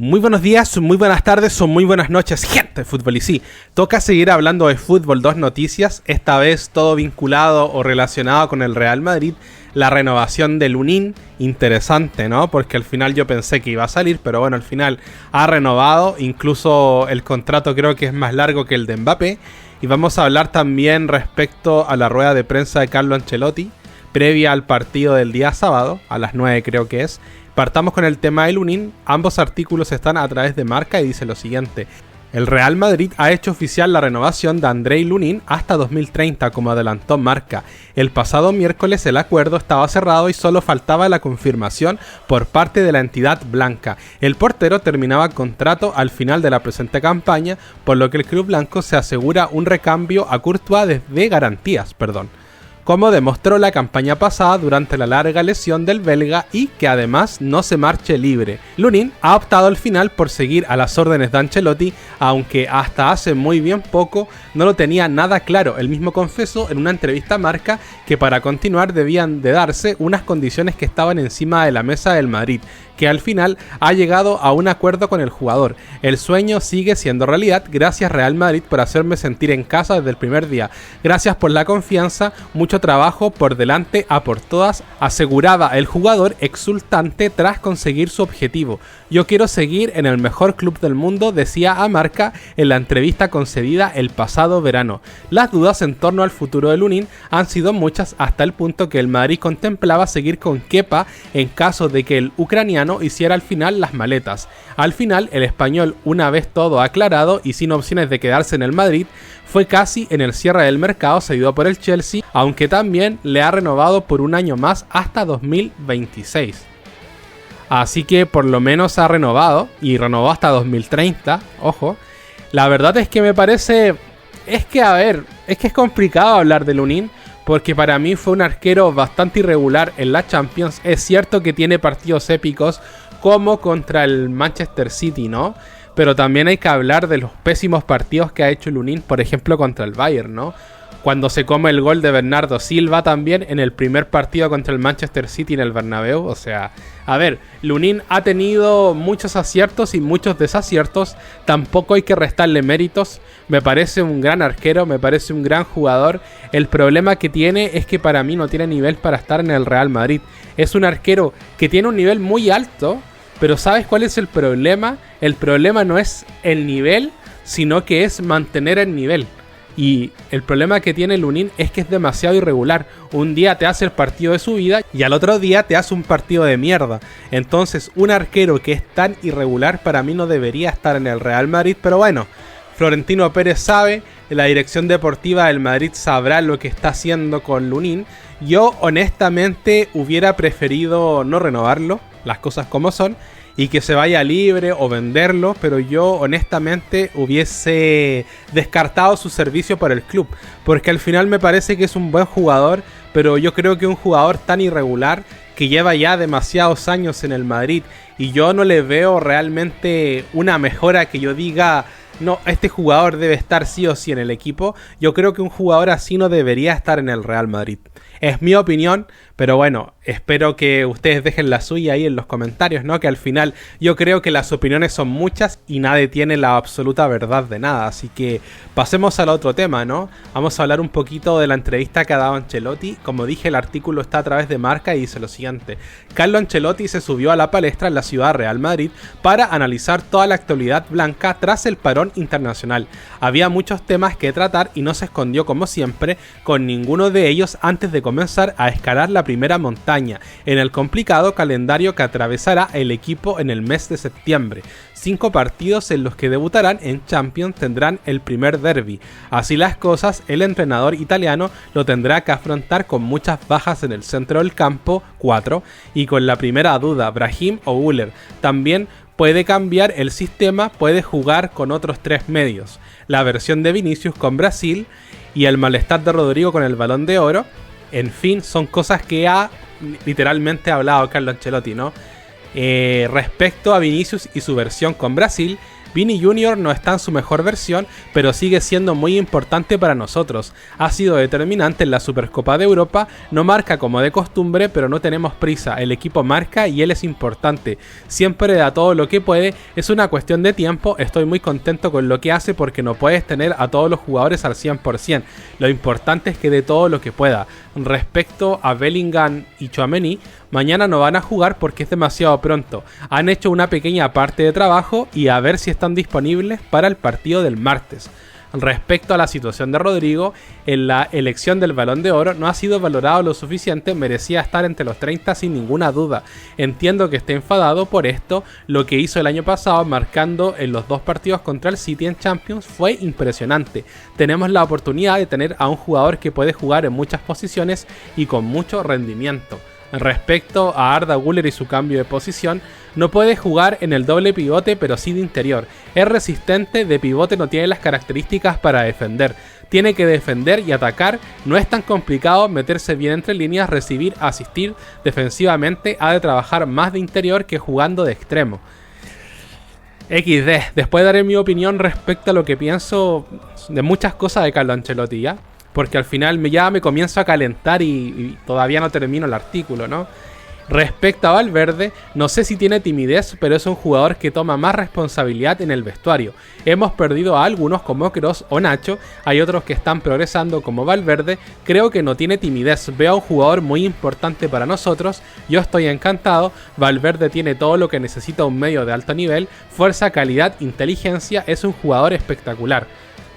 Muy buenos días, muy buenas tardes o muy buenas noches, gente de fútbol. Y sí, toca seguir hablando de fútbol, dos noticias, esta vez todo vinculado o relacionado con el Real Madrid. La renovación de Lunin, interesante, ¿no? Porque al final yo pensé que iba a salir, pero bueno, al final ha renovado, incluso el contrato creo que es más largo que el de Mbappé. Y vamos a hablar también respecto a la rueda de prensa de Carlo Ancelotti, previa al partido del día sábado, a las 9 creo que es. Partamos con el tema de Lunin. Ambos artículos están a través de Marca y dice lo siguiente: el Real Madrid ha hecho oficial la renovación de Andrei Lunin hasta 2030, como adelantó Marca. El pasado miércoles el acuerdo estaba cerrado y solo faltaba la confirmación por parte de la entidad blanca. El portero terminaba contrato al final de la presente campaña, por lo que el club blanco se asegura un recambio a Courtois de garantías, como demostró la campaña pasada durante la larga lesión del belga, y que además no se marche libre. Lunin ha optado al final por seguir a las órdenes de Ancelotti, aunque hasta hace muy bien poco no lo tenía nada claro. Él mismo confesó en una entrevista a Marca que para continuar debían de darse unas condiciones que estaban encima de la mesa del Madrid, que al final ha llegado a un acuerdo con el jugador. El sueño sigue siendo realidad. Gracias Real Madrid por hacerme sentir en casa desde el primer día. Gracias por la confianza, mucho trabajo por delante a por todas, aseguraba el jugador exultante tras conseguir su objetivo. Yo quiero seguir en el mejor club del mundo, decía a Marca en la entrevista concedida el pasado verano. Las dudas en torno al futuro de Lunin han sido muchas, hasta el punto que el Madrid contemplaba seguir con Kepa en caso de que el ucraniano hiciera al final las maletas. Al final, el español, una vez todo aclarado y sin opciones de quedarse en el Madrid, fue casi en el cierre del mercado cedido por el Chelsea, aunque también le ha renovado por un año más hasta 2026. Así que por lo menos ha renovado, y renovó hasta 2030, ojo. La verdad es que me parece... es que es complicado hablar de Lunin, porque para mí fue un arquero bastante irregular en la Champions. Es cierto que tiene partidos épicos como contra el Manchester City, ¿no? Pero también hay que hablar de los pésimos partidos que ha hecho Lunin, por ejemplo contra el Bayern, ¿no? Cuando se come el gol de Bernardo Silva también en el primer partido contra el Manchester City en el Bernabéu. O sea, a ver, Lunin ha tenido muchos aciertos y muchos desaciertos. Tampoco hay que restarle méritos. Me parece un gran arquero, me parece un gran jugador. El problema que tiene es que para mí no tiene nivel para estar en el Real Madrid. Es un arquero que tiene un nivel muy alto, pero ¿sabes cuál es el problema? El problema no es el nivel, sino que es mantener el nivel. Y el problema que tiene Lunin es que es demasiado irregular. Un día te hace el partido de su vida y al otro día te hace un partido de mierda. Entonces, un arquero que es tan irregular para mí no debería estar en el Real Madrid. Pero bueno, Florentino Pérez sabe, la dirección deportiva del Madrid sabrá lo que está haciendo con Lunin. Yo honestamente hubiera preferido no renovarlo, las cosas como son, y que se vaya libre o venderlo, pero yo honestamente hubiese descartado su servicio para el club, porque al final me parece que es un buen jugador, pero yo creo que un jugador tan irregular que lleva ya demasiados años en el Madrid, y yo no le veo realmente una mejora que yo diga: no, este jugador debe estar sí o sí en el equipo. Yo creo que un jugador así no debería estar en el Real Madrid. Es mi opinión, pero bueno, espero que ustedes dejen la suya ahí en los comentarios, ¿no? Que al final yo creo que las opiniones son muchas y nadie tiene la absoluta verdad de nada. Así que pasemos al otro tema, ¿no? Vamos a hablar un poquito de la entrevista que ha dado Ancelotti. Como dije, el artículo está a través de Marca y dice lo siguiente: Carlo Ancelotti se subió a la palestra en la ciudad de Real Madrid para analizar toda la actualidad blanca tras el parón internacional. Había muchos temas que tratar y no se escondió, como siempre, con ninguno de ellos antes de comenzar a escalar la primera montaña en el complicado calendario que atravesará el equipo en el mes de septiembre. 5 partidos en los que debutarán en Champions tendrán el primer derbi. Así las cosas, el entrenador italiano lo tendrá que afrontar con muchas bajas en el centro del campo, 4, y con la primera duda, Brahim o Güler. También puede cambiar el sistema, puede jugar con otros 3 medios. La versión de Vinicius con Brasil y el malestar de Rodrigo con el Balón de Oro. En fin, son cosas que ha literalmente hablado Carlo Ancelotti, ¿no? Respecto a Vinicius y su versión con Brasil, Vini Jr. no está en su mejor versión, pero sigue siendo muy importante para nosotros. Ha sido determinante en la Supercopa de Europa, no marca como de costumbre, pero no tenemos prisa. El equipo marca y él es importante. Siempre da todo lo que puede, es una cuestión de tiempo. Estoy muy contento con lo que hace porque no puedes tener a todos los jugadores al 100%. Lo importante es que dé todo lo que pueda. Respecto a Bellingham y Tchouaméni, mañana no van a jugar porque es demasiado pronto. Han hecho una pequeña parte de trabajo y a ver si están disponibles para el partido del martes. Respecto a la situación de Rodrigo, en la elección del Balón de Oro no ha sido valorado lo suficiente, merecía estar entre los 30 sin ninguna duda. Entiendo que esté enfadado por esto, lo que hizo el año pasado marcando en los 2 partidos contra el City en Champions fue impresionante. Tenemos la oportunidad de tener a un jugador que puede jugar en muchas posiciones y con mucho rendimiento. Respecto a Arda Güler y su cambio de posición, no puede jugar en el doble pivote pero sí de interior. Es resistente, de pivote no tiene las características para defender. Tiene que defender y atacar, no es tan complicado meterse bien entre líneas, recibir, asistir. Defensivamente ha de trabajar más de interior que jugando de extremo. XD, después daré mi opinión respecto a lo que pienso de muchas cosas de Carlo Ancelotti, ¿ya? Porque al final ya me comienzo a calentar y todavía no termino el artículo, ¿no? Respecto a Valverde, no sé si tiene timidez, pero es un jugador que toma más responsabilidad en el vestuario. Hemos perdido a algunos como Kroos o Nacho, hay otros que están progresando como Valverde. Creo que no tiene timidez, veo a un jugador muy importante para nosotros, yo estoy encantado. Valverde tiene todo lo que necesita un medio de alto nivel, fuerza, calidad, inteligencia, es un jugador espectacular.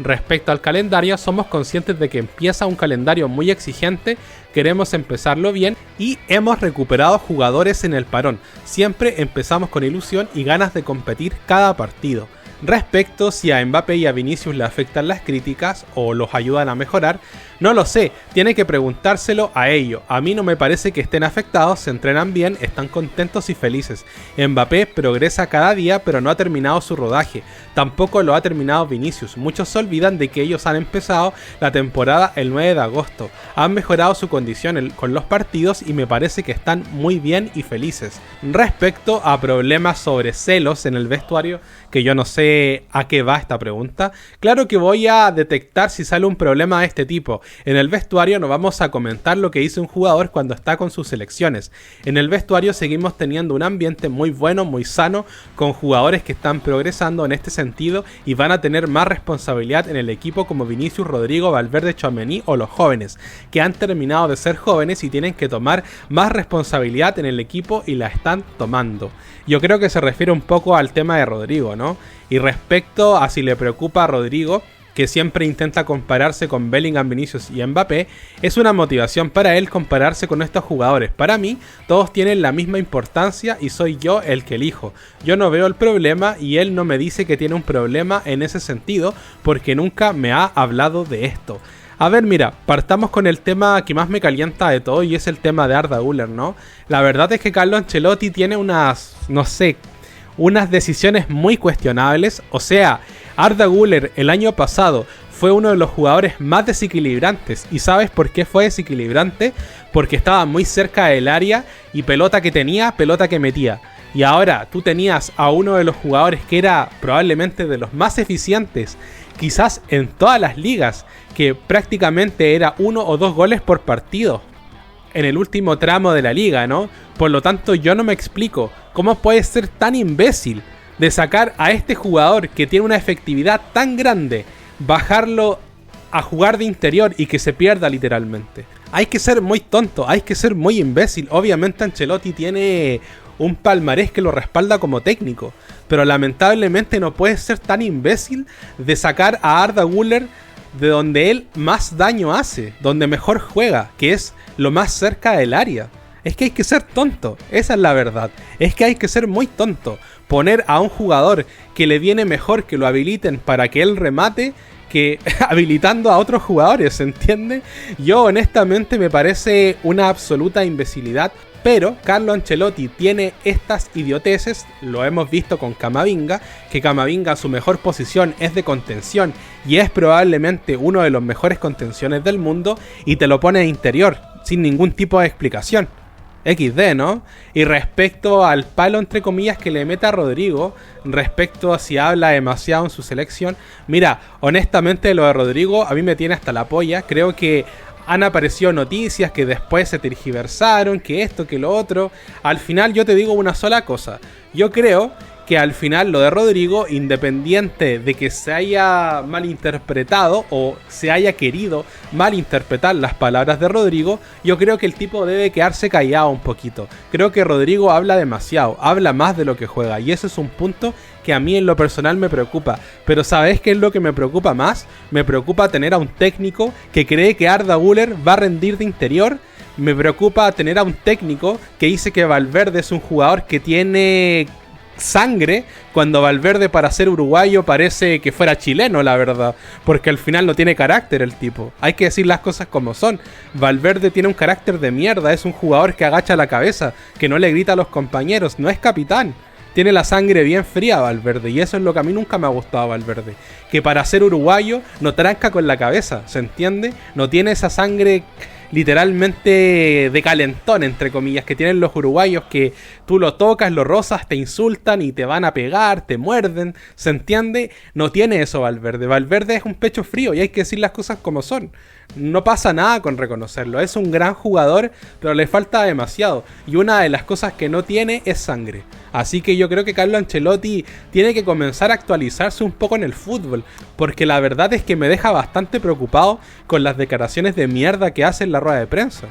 Respecto al calendario, somos conscientes de que empieza un calendario muy exigente, queremos empezarlo bien y hemos recuperado jugadores en el parón. Siempre empezamos con ilusión y ganas de competir cada partido. Respecto si a Mbappé y a Vinicius le afectan las críticas o los ayudan a mejorar, no lo sé, tiene que preguntárselo a ellos. A mí no me parece que estén afectados, se entrenan bien, están contentos y felices. Mbappé progresa cada día pero no ha terminado su rodaje, tampoco lo ha terminado Vinicius. Muchos se olvidan de que ellos han empezado la temporada el 9 de agosto, han mejorado su condición con los partidos y me parece que están muy bien y felices. Respecto a problemas sobre celos en el vestuario, que yo no sé a qué va esta pregunta, claro que voy a detectar si sale un problema de este tipo. En el vestuario no vamos a comentar lo que hizo un jugador cuando está con sus selecciones. En el vestuario seguimos teniendo un ambiente muy bueno, muy sano, con jugadores que están progresando en este sentido y van a tener más responsabilidad en el equipo como Vinicius, Rodrigo, Valverde, Tchouaméni o los jóvenes, que han terminado de ser jóvenes y tienen que tomar más responsabilidad en el equipo y la están tomando. Yo creo que se refiere un poco al tema de Rodrigo, ¿no? Y respecto a si le preocupa a Rodrigo, que siempre intenta compararse con Bellingham, Vinicius y Mbappé, es una motivación para él compararse con estos jugadores. Para mí, todos tienen la misma importancia y soy yo el que elijo. Yo no veo el problema y él no me dice que tiene un problema en ese sentido porque nunca me ha hablado de esto. A ver, mira, partamos con el tema que más me calienta de todo y es el tema de Arda Güler, ¿no? La verdad es que Carlo Ancelotti tiene unas decisiones muy cuestionables. O sea, Arda Güler el año pasado fue uno de los jugadores más desequilibrantes. ¿Y sabes por qué fue desequilibrante? Porque estaba muy cerca del área y pelota que tenía, pelota que metía. Y ahora tú tenías a uno de los jugadores que era probablemente de los más eficientes, quizás en todas las ligas, que prácticamente era 1 o 2 goles por partido en el último tramo de la liga, ¿no? Por lo tanto, yo no me explico cómo puede ser tan imbécil de sacar a este jugador que tiene una efectividad tan grande, bajarlo a jugar de interior y que se pierda literalmente. Hay que ser muy tonto, hay que ser muy imbécil. Obviamente Ancelotti tiene un palmarés que lo respalda como técnico, pero lamentablemente no puede ser tan imbécil de sacar a Arda Güler de donde él más daño hace, donde mejor juega, que es lo más cerca del área. Es que hay que ser tonto, esa es la verdad. Es que hay que ser muy tonto. Poner a un jugador que le viene mejor que lo habiliten para que él remate, que habilitando a otros jugadores, ¿se entiende? Yo honestamente me parece una absoluta imbecilidad. Pero Carlo Ancelotti tiene estas idioteces, lo hemos visto con Camavinga, que Camavinga su mejor posición es de contención y es probablemente uno de los mejores contenciones del mundo y te lo pone de interior, sin ningún tipo de explicación. XD, ¿no? Y respecto al palo, entre comillas, que le mete a Rodrigo, respecto a si habla demasiado en su selección, mira, honestamente lo de Rodrigo a mí me tiene hasta la polla. Creo que han aparecido noticias que después se tergiversaron, que esto, que lo otro. Al final yo te digo una sola cosa. Yo creo que al final lo de Rodrigo, independiente de que se haya malinterpretado o se haya querido malinterpretar las palabras de Rodrigo, yo creo que el tipo debe quedarse callado un poquito. Creo que Rodrigo habla demasiado, habla más de lo que juega, y ese es un punto que a mí en lo personal me preocupa. Pero ¿sabes qué es lo que me preocupa más? Me preocupa tener a un técnico que cree que Arda Güler va a rendir de interior. Me preocupa tener a un técnico que dice que Valverde es un jugador que tiene sangre, cuando Valverde, para ser uruguayo, parece que fuera chileno, la verdad, porque al final no tiene carácter el tipo. Hay que decir las cosas como son. Valverde tiene un carácter de mierda, es un jugador que agacha la cabeza, que no le grita a los compañeros, no es capitán. Tiene la sangre bien fría Valverde, y eso es lo que a mí nunca me ha gustado Valverde, que para ser uruguayo no tranca con la cabeza, ¿se entiende? No tiene esa sangre literalmente de calentón, entre comillas, que tienen los uruguayos, que tú lo tocas, lo rozas, te insultan y te van a pegar, te muerden, ¿se entiende? No tiene eso Valverde. Valverde es un pecho frío y hay que decir las cosas como son. No pasa nada con reconocerlo. Es un gran jugador, pero le falta demasiado. Y una de las cosas que no tiene es sangre. Así que yo creo que Carlo Ancelotti tiene que comenzar a actualizarse un poco en el fútbol, porque la verdad es que me deja bastante preocupado con las declaraciones de mierda que hace en la rueda de prensa.